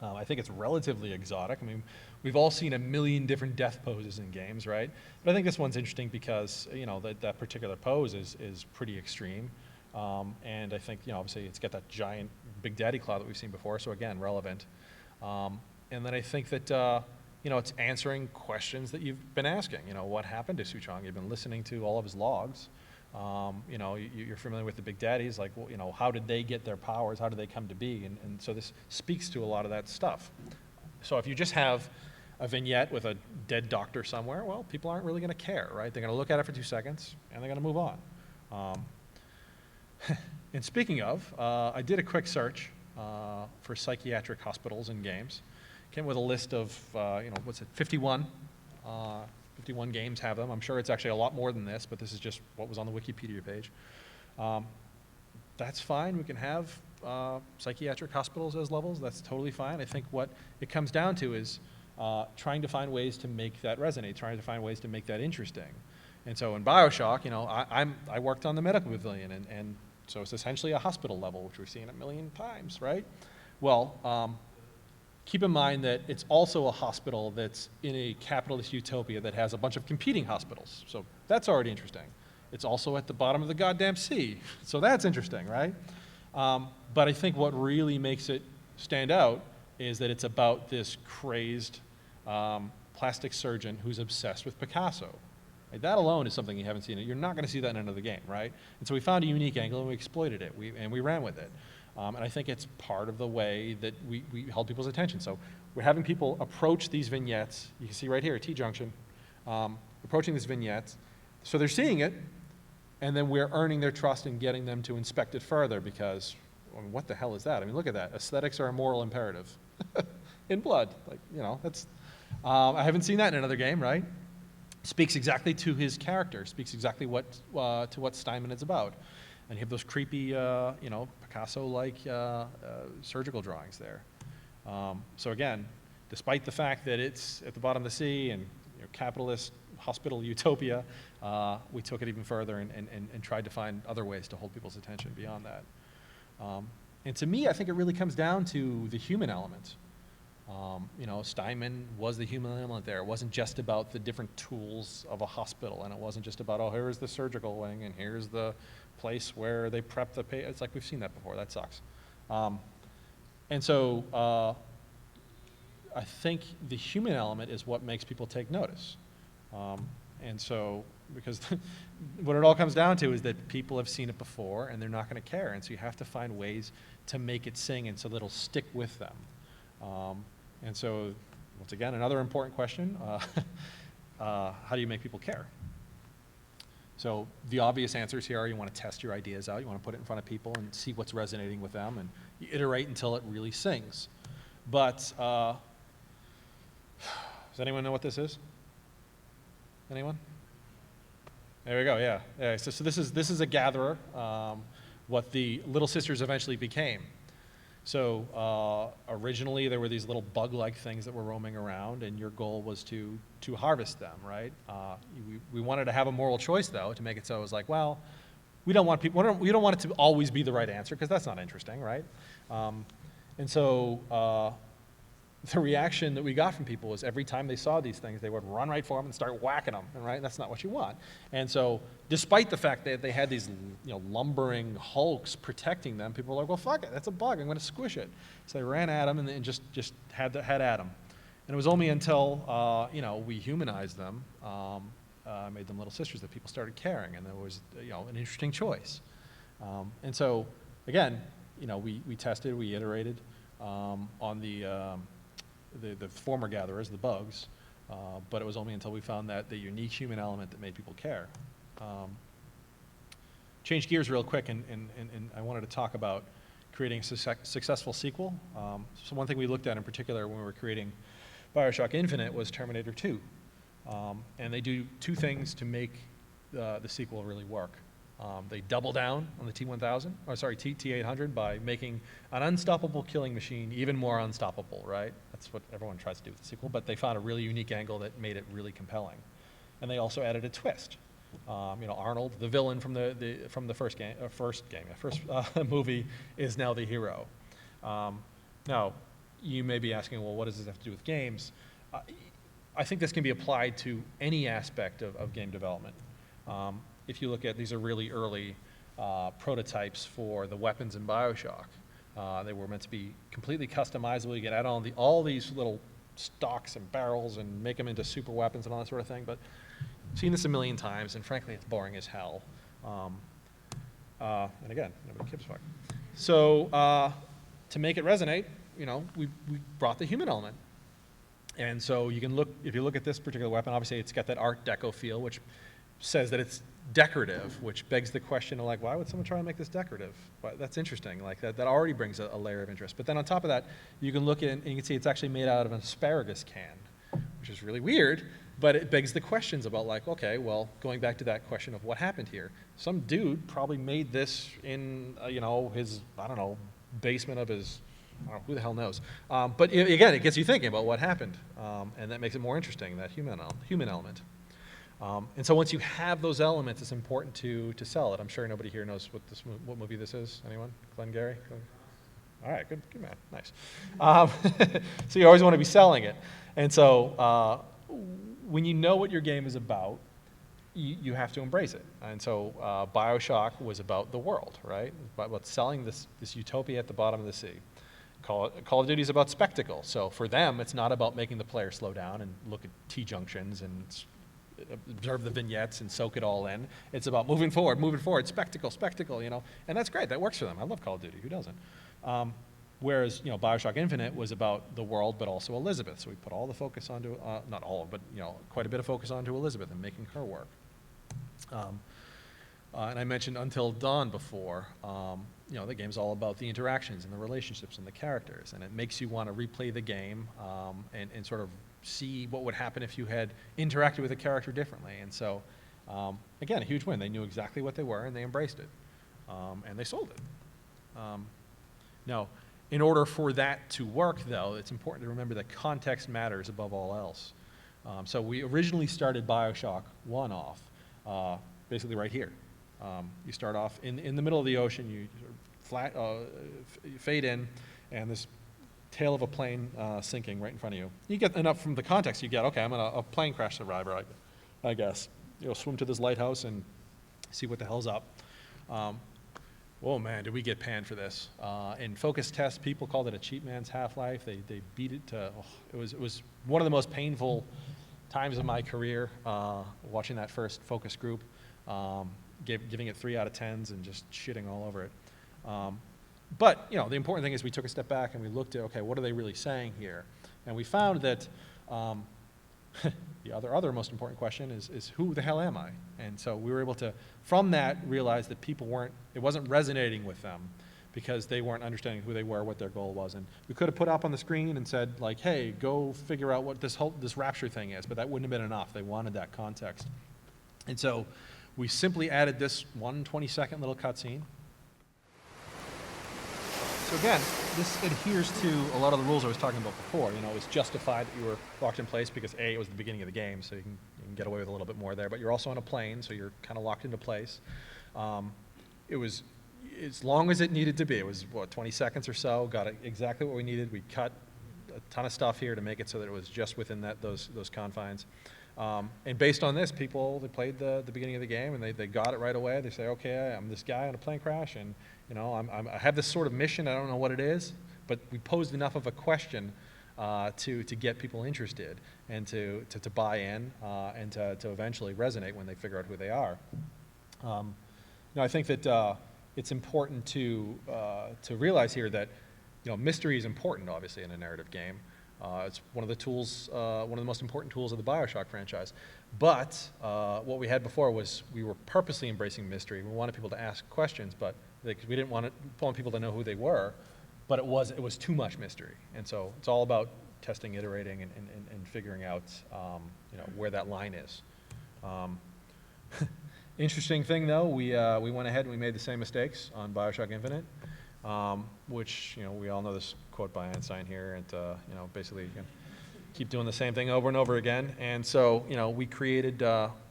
I think it's relatively exotic. I mean, we've all seen a million different death poses in games, right? But I think this one's interesting because, you know, that particular pose is pretty extreme. And I think, you know, obviously it's got that giant Big Daddy claw that we've seen before, so again, relevant. And then I think that, you know, it's answering questions that you've been asking. You know, what happened to Suchong? You've been listening to all of his logs. You know, you're familiar with the Big Daddies, like, well, you know, how did they get their powers? How did they come to be? And so this speaks to a lot of that stuff. So if you just have a vignette with a dead doctor somewhere, well, people aren't really going to care, right? They're going to look at it for 2 seconds, and they're going to move on. And speaking of, I did a quick search for psychiatric hospitals in games. Came with a list of, you know, what's it, 51. 51 games have them. I'm sure it's actually a lot more than this, but this is just what was on the Wikipedia page. That's fine. We can have psychiatric hospitals as levels. That's totally fine. I think what it comes down to is trying to find ways to make that resonate, trying to find ways to make that interesting. And so in BioShock, you know, I worked on the medical pavilion, and so it's essentially a hospital level, which we've seen a million times, right? Well, keep in mind that it's also a hospital that's in a capitalist utopia that has a bunch of competing hospitals. So that's already interesting. It's also at the bottom of the goddamn sea. So that's interesting, right? But I think what really makes it stand out is that it's about this crazed plastic surgeon who's obsessed with Picasso. Like, that alone is something you haven't seen. You're not going to see that in another game, right? And so we found a unique angle and we exploited it, and we ran with it. And I think it's part of the way that we held people's attention. So we're having people approach these vignettes. You can see right here, T-junction, approaching these vignettes. So they're seeing it, and then we're earning their trust and getting them to inspect it further because, I mean, what the hell is that? I mean, look at that. Aesthetics are a moral imperative in blood. Like, you know, that's, I haven't seen that in another game, right? Speaks exactly to his character, speaks exactly to what Steinman is about. And you have those creepy, you know, Picasso-like surgical drawings there. So again, despite the fact that it's at the bottom of the sea and, you know, capitalist hospital utopia, we took it even further and tried to find other ways to hold people's attention beyond that. And to me, I think it really comes down to the human element. You know, Steinman was the human element there. It wasn't just about the different tools of a hospital, and it wasn't just about, oh, here's the surgical wing, and here's the place where they prep the patient. It's like, we've seen that before. That sucks. And so I think the human element is what makes people take notice. And so, because what it all comes down to is that people have seen it before, and they're not going to care. And so you have to find ways to make it sing, and so that it'll stick with them. And so, once again, another important question, how do you make people care? So the obvious answers here are you want to test your ideas out, you want to put it in front of people and see what's resonating with them, and you iterate until it really sings. But does anyone know what this is? Anyone? There we go, yeah. So this is a gatherer, what the Little Sisters eventually became. So originally there were these little bug-like things that were roaming around, and your goal was to harvest them, right? We wanted to have a moral choice, though, to make it so it was like, well, we don't want it to always be the right answer, because that's not interesting, right? And so the reaction that we got from people was every time they saw these things, they would run right for them and start whacking them, right? That's not what you want. And so despite the fact that they had these, you know, lumbering hulks protecting them, people were like, well, fuck it, that's a bug, I'm going to squish it. So they ran at them and just had at them. And it was only until, you know, we humanized them, made them Little Sisters, that people started caring, and there was, you know, an interesting choice. And so, again, you know, we tested, we iterated on the the former gatherers, the bugs, but it was only until we found the unique human element that made people care. Change gears real quick, and I wanted to talk about creating a successful sequel. So one thing we looked at in particular when we were creating BioShock Infinite was Terminator 2. And they do two things to make the sequel really work. They double down on the T-1000, or sorry, T-800 by making an unstoppable killing machine even more unstoppable, right? That's what everyone tries to do with the sequel, but they found a really unique angle that made it really compelling. And they also added a twist. Arnold, the villain from the first movie, is now the hero. Now, you may be asking, well, what does this have to do with games? I think this can be applied to any aspect of game development. If you look at, these are really early prototypes for the weapons in BioShock. They were meant to be completely customizable. You can add on all these little stocks and barrels and make them into super weapons and all that sort of thing. But I've seen this a million times, and frankly, it's boring as hell. And again, nobody gives a fuck. So to make it resonate, we brought the human element. And so you can look, if you look at this particular weapon, obviously it's got that Art Deco feel, which says that it's decorative, which begs the question of why would someone try to make this decorative? Well, that's interesting. That already brings a layer of interest. But then on top of that, you can look at and you can see it's actually made out of an asparagus can, which is really weird, but it begs the questions about okay, well, going back to that question of what happened here. Some dude probably made this in, his, I don't know, basement of his, I don't know, who the hell knows. But again, it gets you thinking about what happened, and that makes it more interesting, that human element. And so once you have those elements, it's important to sell it. I'm sure nobody here knows what movie this is. Anyone? Glengarry? All right, good man, nice. So you always want to be selling it. And so when you know what your game is about, you have to embrace it. And so BioShock was about the world, right? About selling this utopia at the bottom of the sea. Call of Duty is about spectacle. So for them, it's not about making the player slow down and look at T-junctions and observe the vignettes and soak it all in. It's about moving forward, spectacle, and that's great. That works for them. I love Call of Duty. Who doesn't? Whereas, BioShock Infinite was about the world, but also Elizabeth. So we put all the focus onto, not all, but quite a bit of focus onto Elizabeth and making her work. And I mentioned Until Dawn before. The game's all about the interactions and the relationships and the characters, and it makes you want to replay the game and sort of see what would happen if you had interacted with a character differently. And so, again, a huge win. They knew exactly what they were, and they embraced it, and they sold it. Now, in order for that to work, though, it's important to remember that context matters above all else. So we originally started BioShock 1 off, basically right here. You start off in the middle of the ocean, you fade in, and this tail of a plane sinking right in front of you. You get enough from the context, you get, okay, I'm a plane crash survivor, I guess. You'll swim to this lighthouse and see what the hell's up. Oh man, did we get panned for this. In focus tests, people called it a cheap man's Half-Life. They beat it to, it was one of the most painful times of my career, watching that first focus group, giving it 3 out of 10s and just shitting all over it. But the important thing is we took a step back and we looked at, okay, what are they really saying here? And we found that the other most important question is who the hell am I? And so we were able to, from that, realize that it wasn't resonating with them because they weren't understanding who they were, what their goal was. And we could have put up on the screen and said, hey, go figure out what this rapture thing is, but that wouldn't have been enough. They wanted that context. And so we simply added this 1 20-second little cutscene. So again, this adheres to a lot of the rules I was talking about before. It's justified that you were locked in place because A, it was the beginning of the game, so you can get away with a little bit more there, but you're also on a plane, so you're kind of locked into place. It was as long as it needed to be. It was, 20 seconds or so, got exactly what we needed. We cut a ton of stuff here to make it so that it was just within those confines. And based on this, they played the beginning of the game, and they got it right away. They say, okay, I'm this guy on a plane crash, and I have this sort of mission. I don't know what it is, but we posed enough of a question to get people interested and to buy in and to eventually resonate when they figure out who they are. I think that it's important to realize here that mystery is important, obviously, in a narrative game. It's one of the tools, one of the most important tools of the BioShock franchise. But what we had before was we were purposely embracing mystery. We wanted people to ask questions, but we didn't want people to know who they were. But it was too much mystery, and so it's all about testing, iterating, and figuring out where that line is. Interesting thing though, we went ahead and we made the same mistakes on BioShock Infinite, which we all know this quote by Einstein here, and basically you can keep doing the same thing over and over again. And so we created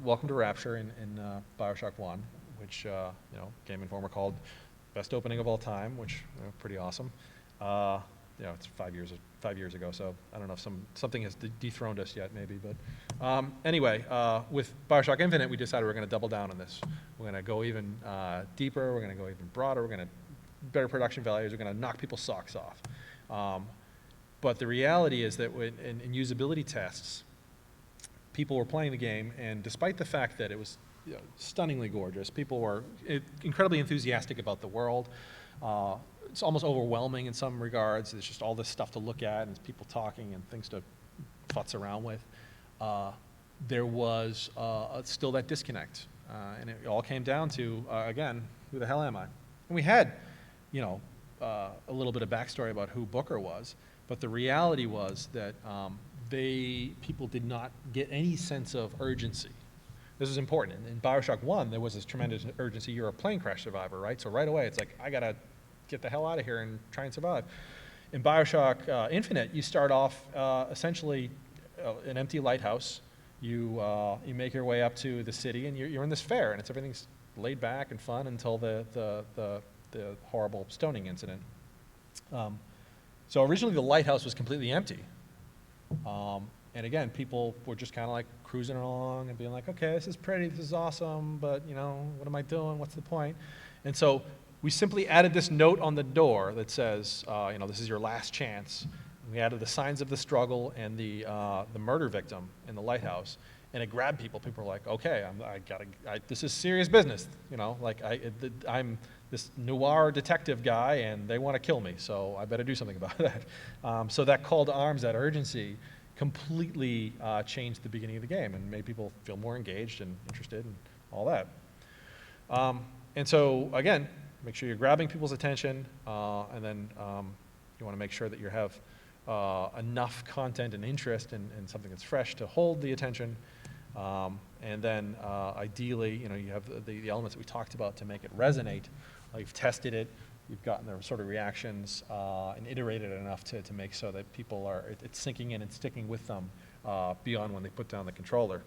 Welcome to Rapture in BioShock 1, which Game Informer called best opening of all time, which pretty awesome. It's 5 years ago, so I don't know if something has dethroned us yet, maybe. But anyway, with BioShock Infinite, we decided we're going to double down on this. We're going to go even deeper. We're going to go even broader. We're going to better production values. We're going to knock people's socks off. But the reality is that in usability tests, people were playing the game, and despite the fact that it was stunningly gorgeous, people were incredibly enthusiastic about the world. It's almost overwhelming in some regards. There's just all this stuff to look at and people talking and things to futz around with. There was still that disconnect. And it all came down to, again, who the hell am I? And we had, a little bit of backstory about who Booker was, but the reality was that people did not get any sense of urgency. This is important. In BioShock 1, there was this tremendous urgency. You're a plane crash survivor, right? So right away, it's like, I got to get the hell out of here and try and survive. In BioShock Infinite, you start off essentially an empty lighthouse. You make your way up to the city, and you're in this fair, and everything's laid back and fun until the horrible stoning incident. So originally, the lighthouse was completely empty. And again, people were just kind of like cruising along and being like, okay, this is pretty, this is awesome, but what am I doing? What's the point? And so we simply added this note on the door that says, this is your last chance. We added the signs of the struggle and the murder victim in the lighthouse, and it grabbed people. People were like, okay, this is serious business. I'm this noir detective guy, and they want to kill me, so I better do something about that. So that call to arms, that urgency, completely changed the beginning of the game and made people feel more engaged and interested and all that. And so, again, make sure you're grabbing people's attention, and then you want to make sure that you have enough content and interest in something that's fresh to hold the attention. And then, ideally, you have the elements that we talked about to make it resonate. You've tested it, you've gotten the sort of reactions, and iterated it enough to make so that people it's sinking in and sticking with them beyond when they put down the controller.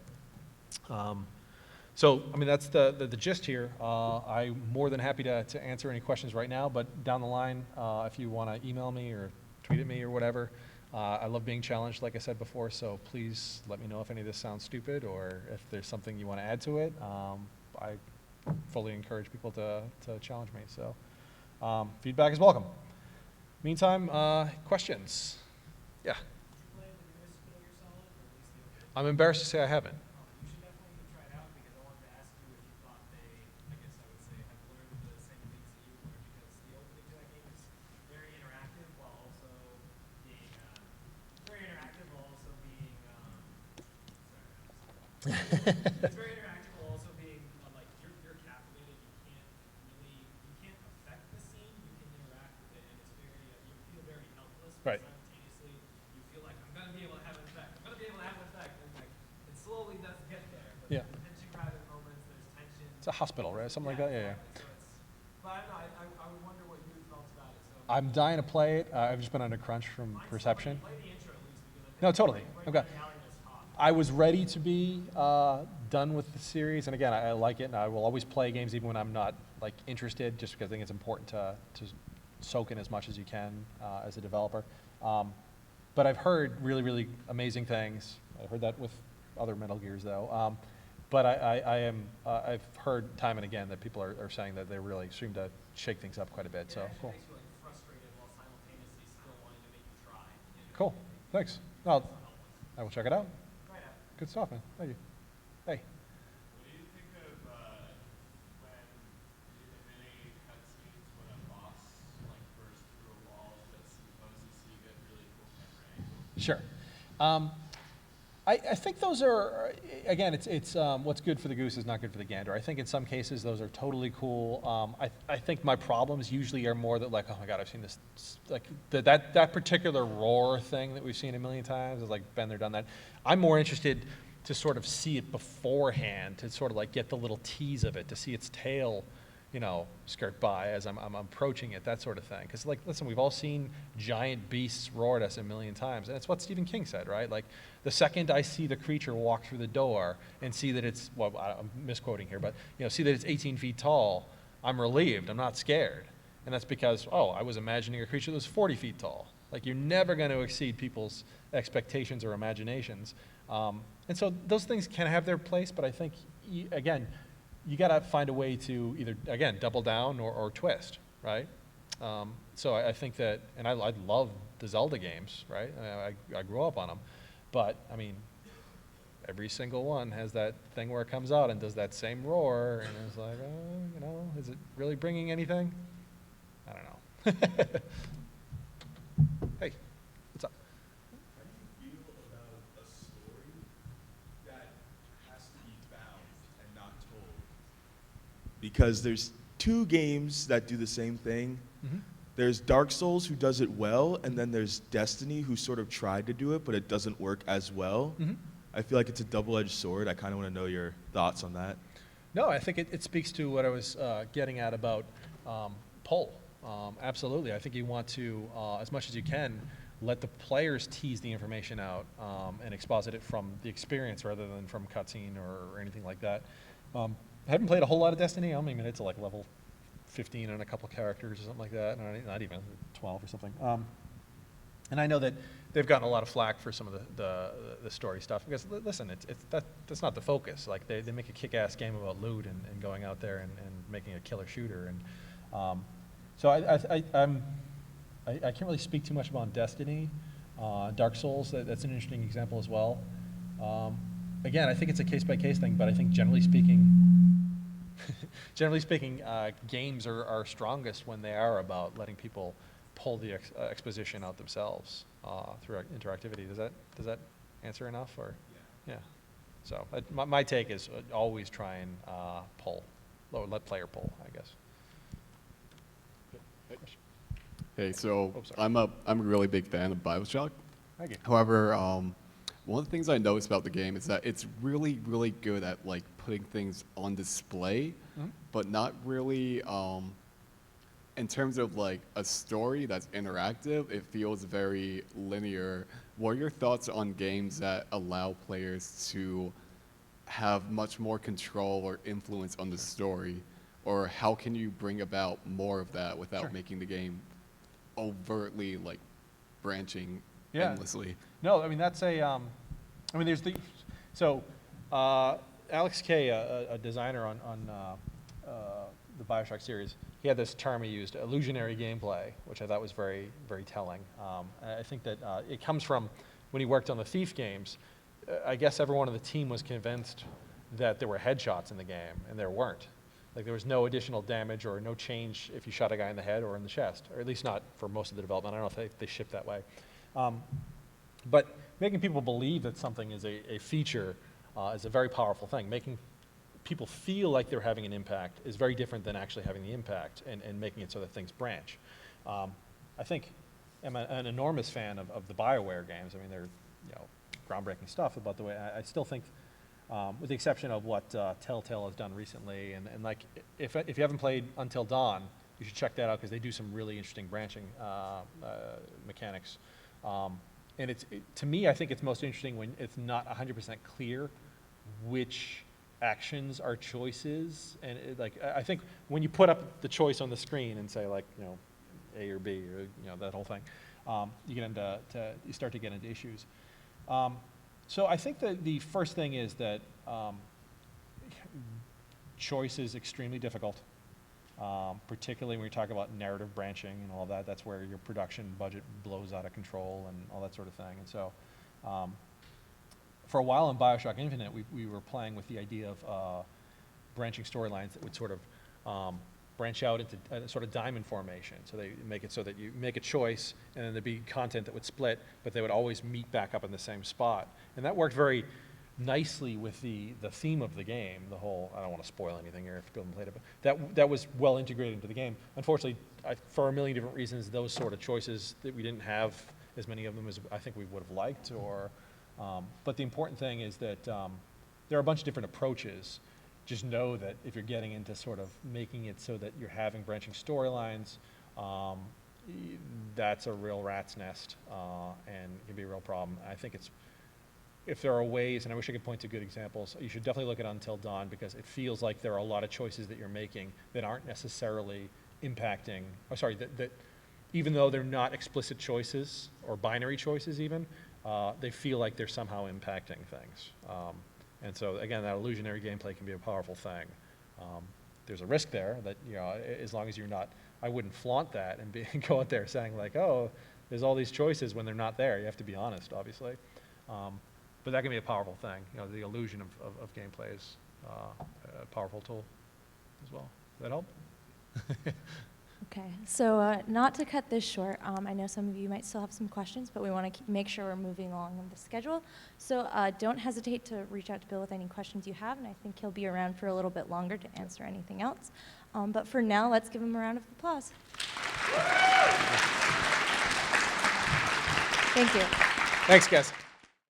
So, that's the gist here. I'm more than happy to answer any questions right now, but down the line, if you want to email me or tweet at me or whatever, I love being challenged, like I said before, so please let me know if any of this sounds stupid or if there's something you want to add to it. I fully encourage people to challenge me, so feedback is welcome. Meantime, questions? Yeah? I'm embarrassed to say I haven't. It's very interactive while also being you're captivated. You can't affect the scene. You can interact with it, and it's very you feel very helpless. But right. Simultaneously, you feel like I'm gonna be able to have an effect. I'm gonna be able to have an effect, and it slowly does get there. But yeah. There's tension-grabbing moments. There's tension. It's a hospital, right? Something like that. Yeah. So but I don't know. I would wonder what you felt about it. So I'm dying to play it. I've just been under crunch from reception. play the intro at least because No, totally. Okay. I was ready to be done with the series, and again, I like it, and I will always play games even when I'm not interested, just because I think it's important to soak in as much as you can as a developer. But I've heard really, really amazing things. I've heard that with other Metal Gears, though. But I've heard time and again that people are saying that they really seem to shake things up quite a bit. So cool. Makes you frustrated while simultaneously still wanting to make you try. Cool. Thanks. Well, I will check it out. Good stuff, man. Thank you. Hey. What do you think of when in the mini cutscenes when a boss bursts through a wall that supposes you get really cool camera angles? Sure. I think those are, again, it's what's good for the goose is not good for the gander. I think in some cases those are totally cool. I think my problems usually are more that like, oh my God, I've seen this, like that particular roar thing that we've seen a million times is like, been there, done that. I'm more interested to sort of see it beforehand, to sort of like get the little tease of it, to see its tail, you know, skirt by as I'm approaching it, that sort of thing. Because like, listen, we've all seen giant beasts roar at us a million times, and it's what Stephen King said, right? Like, the second I see the creature walk through the door and see that it's, well, I'm misquoting here, but, you know, see that it's 18 feet tall, I'm relieved, I'm not scared. And that's because, oh, I was imagining a creature that was 40 feet tall. Like, you're never going to exceed people's expectations or imaginations. And so those things can have their place, but I think, again, you got to find a way to either, again, double down or twist, right? So I think that, and I love the Zelda games, right? I grew up on them. But, I mean, every single one has that thing where it comes out and does that same roar, and it's like, oh, you know, is it really bringing anything? I don't know. Hey, what's up? How do you feel about a story that has to be found and not told? Because there's two games that do the same thing. Mm-hmm. There's Dark Souls, who does it well, and then there's Destiny, who sort of tried to do it, but it doesn't work as well. Mm-hmm. I feel like it's a double-edged sword. I kind of want to know your thoughts on that. No, I think it speaks to what I was getting at about pull. Absolutely. I think you want to, as much as you can, let the players tease the information out and exposit it from the experience rather than from cutscene or anything like that. I haven't played a whole lot of Destiny. I mean, it's like level 15 and a couple characters or something like that, not even 12 or something. And I know that they've gotten a lot of flack for some of the story stuff because listen, that's not the focus. Like they make a kick-ass game about loot and going out there and making a killer shooter, and so I can't really speak too much about Destiny. Dark Souls, that's an interesting example as well. Again, I think it's a case-by-case thing, but I think generally speaking, games are strongest when they are about letting people pull the exposition out themselves through interactivity. Does that answer enough? Or yeah. So my take is always try and pull, or let player pull, I guess. Hey, so Oh, sorry. I'm a really big fan of BioShock. Thank you. However, one of the things I noticed about the game is that it's really, really good at like putting things on display, but not really in terms of like a story that's interactive. It feels very linear. What are your thoughts on games that allow players to have much more control or influence on the story? Or how can you bring about more of that without making the game overtly like branching endlessly? No, I mean that's I mean there's Alex Kay, a designer on the BioShock series, he had this term he used, illusionary gameplay, which I thought was very, very telling. I think that it comes from when he worked on the Thief games. I guess everyone on the team was convinced that there were headshots in the game, and there weren't. Like there was no additional damage or no change if you shot a guy in the head or in the chest, or at least not for most of the development. I don't know if they shipped that way. But making people believe that something is a feature is a very powerful thing. Making people feel like they're having an impact is very different than actually having the impact and making it so that things branch. I think I'm an enormous fan of the BioWare games. I mean, they're groundbreaking stuff about the way I still think, with the exception of what Telltale has done recently, and like if you haven't played Until Dawn, you should check that out because they do some really interesting branching mechanics. And to me, I think it's most interesting when it's not 100% clear which actions are choices, and I think when you put up the choice on the screen and say like A or B or that whole thing, you get you start to get into issues. So I think that the first thing is that choice is extremely difficult, particularly when you talk about narrative branching and all that. That's where your production budget blows out of control and all that sort of thing. And so for a while in BioShock Infinite, we were playing with the idea of branching storylines that would sort of branch out into a sort of diamond formation. So they make it so that you make a choice, and then there'd be content that would split, but they would always meet back up in the same spot. And that worked very nicely with the theme of the game, the whole, I don't want to spoil anything here if people haven't played it, but that was well integrated into the game. Unfortunately, for a million different reasons, those sort of choices, that we didn't have as many of them as I think we would have liked, but the important thing is that there are a bunch of different approaches. Just know that if you're getting into sort of making it so that you're having branching storylines, that's a real rat's nest, and it can be a real problem. I think if there are ways, and I wish I could point to good examples, you should definitely look at Until Dawn, because it feels like there are a lot of choices that you're making that aren't necessarily impacting, that even though they're not explicit choices or binary choices even, they feel like they're somehow impacting things. And so again, that illusionary gameplay can be a powerful thing. There's a risk there that, as long as you're not, I wouldn't flaunt that and go out there saying like, oh, there's all these choices when they're not there. You have to be honest, obviously. But that can be a powerful thing. The illusion of gameplay is a powerful tool as well. Does that help? Okay, so not to cut this short, I know some of you might still have some questions, but we want to make sure we're moving along on the schedule. So don't hesitate to reach out to Bill with any questions you have, and I think he'll be around for a little bit longer to answer anything else. But for now, let's give him a round of applause. Thank you. Thanks, guys.